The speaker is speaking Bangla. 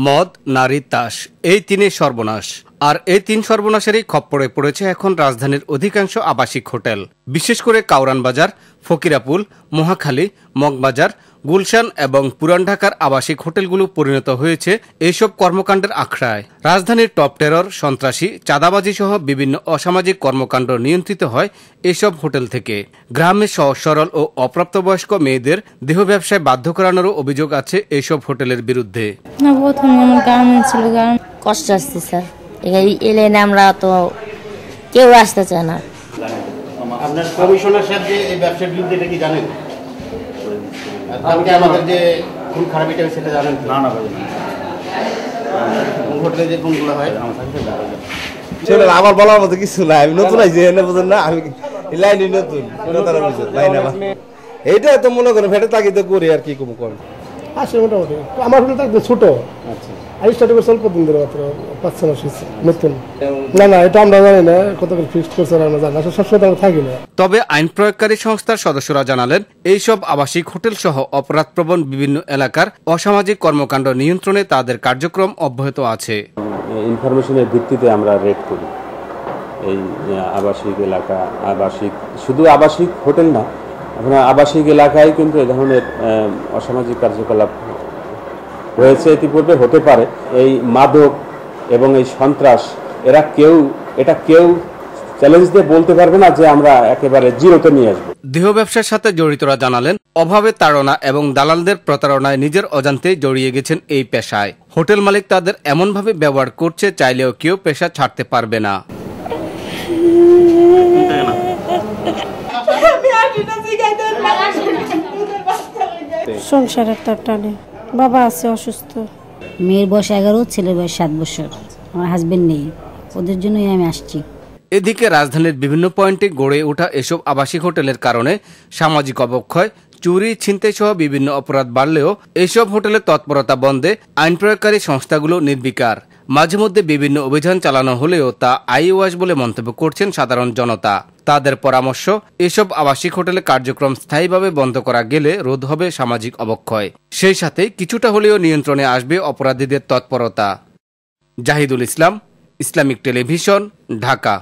মদ, নারী, তাস এই তিনের সর্বনাশ। আর এই তিন সর্বনাশেরই খপ্পরে পড়েছে এখন রাজধানীর অধিকাংশ আবাসিক হোটেল, বিশেষ করে কাউরান বাজার, ফকিরাপুল, মহাখালী, মগবাজার, গুলশান এবং পুরান ঢাকার আবাসিক হোটেলগুলো পরিণত হয়েছে এইসব কর্মকাণ্ডের আখড়ায়। রাজধানীর টপ টেরর, সন্ত্রাসী, চাঁদাবাজি সহ বিভিন্ন অসামাজিক কর্মকাণ্ড নিয়ন্ত্রিত হয় এসব হোটেল থেকে। গ্রামের সহজ সরল ও অপ্রাপ্তবয়স্ক মেয়েদের দেহ ব্যবসায় বাধ্য করানোরও অভিযোগ আছে এইসব হোটেলের বিরুদ্ধে। কষ্ট আসছে স্যার, এলে আমরা তো কেউ আসতে চায় না। আপনার কমিশনার সাহেব যে এই ব্যবসার বিরুদ্ধে এটা কি জানেন? আমাদের যে খুন খারাপ এটা সেটা জানেন? না না, হোটেলে যে কোনগুলো হয় আমার বলার মতো কিছু নাই। আমি নতুন আইছি, বুঝেন না, আমি লাইনই নতুন। এইটা তো মনে করেন ফেটে তাকিতে করি আর কি কম কম আসে মোটামুটি। আমার হোটেল তো ছোট, আমি স্টার্ট করে অল্প দিন ধরে মাত্র 5-6 মাস হয়েছে নতুন। না এটা আমরা জানি না কত করে ফিক্সড করছে, আমরা জানি না, সবসময় আমরা থাকি না। তবে আইন প্রয়োগকারী সংস্থার সদস্যরা জানালেন, এইসব আবাসিক হোটেল সহ অপরাধপ্রবণ বিভিন্ন এলাকার অসামাজিক কর্মকাণ্ড নিয়ন্ত্রণে তাদের কার্যক্রম অব্যাহত আছে। ইনফরমেশনের ভিত্তিতে আমরা রেড করি এই আবাসিক এলাকা, শুধু আবাসিক হোটেল না, আপনার আবাসিক এলাকায় কিন্তু এ ধরনের অসামাজিক কার্যকলাপ হয়েছে, ইতিপূর্বে হতে পারে। এই মাদক এবং এই সন্ত্রাস এটা কেউ চ্যালেঞ্জ দিয়ে বলতে পারবে না যে আমরা একেবারে জিরোতে নিয়ে আসবো। দেহ ব্যবসার সাথে জড়িতরা জানালেন, অভাবে তাড়না এবং দালালদের প্রতারণায় নিজের অজান্তেই জড়িয়ে গেছেন এই পেশায়। হোটেল মালিক তাদের এমনভাবে ব্যবহার করছে, চাইলেও কেউ পেশা ছাড়তে পারবে না। সংসারের তার টানে বাবা আছে অসুস্থ, মেয়ের বয়স 11, ছেলের বয়স 7 বছর। আমার হাজবেন্ড নেই, ওদের জন্যই আমি আসছি। এদিকে রাজধানীর বিভিন্ন পয়েন্টে গড়ে ওঠা এসব আবাসিক হোটেলের কারণে সামাজিক অবক্ষয়, চুরি, ছিনতাই সহ বিভিন্ন অপরাধ বাড়লেও এইসব হোটেলের তৎপরতা বন্ধে আইন প্রয়োগকারী সংস্থাগুলো নির্বিকার। মাঝে মধ্যে বিভিন্ন অভিযান চালানো হলেও তা আইওয়াশ বলে মন্তব্য করছেন সাধারণ জনতা। তাদের পরামর্শ, এসব আবাসিক হোটেলে কার্যক্রম স্থায়ীভাবে বন্ধ করা গেলে রোধ হবে সামাজিক অবক্ষয়, সেই সাথে কিছুটা হলেও নিয়ন্ত্রণে আসবে অপরাধীদের তৎপরতা। জাহিদুল ইসলাম, ইসলামিক টেলিভিশন, ঢাকা।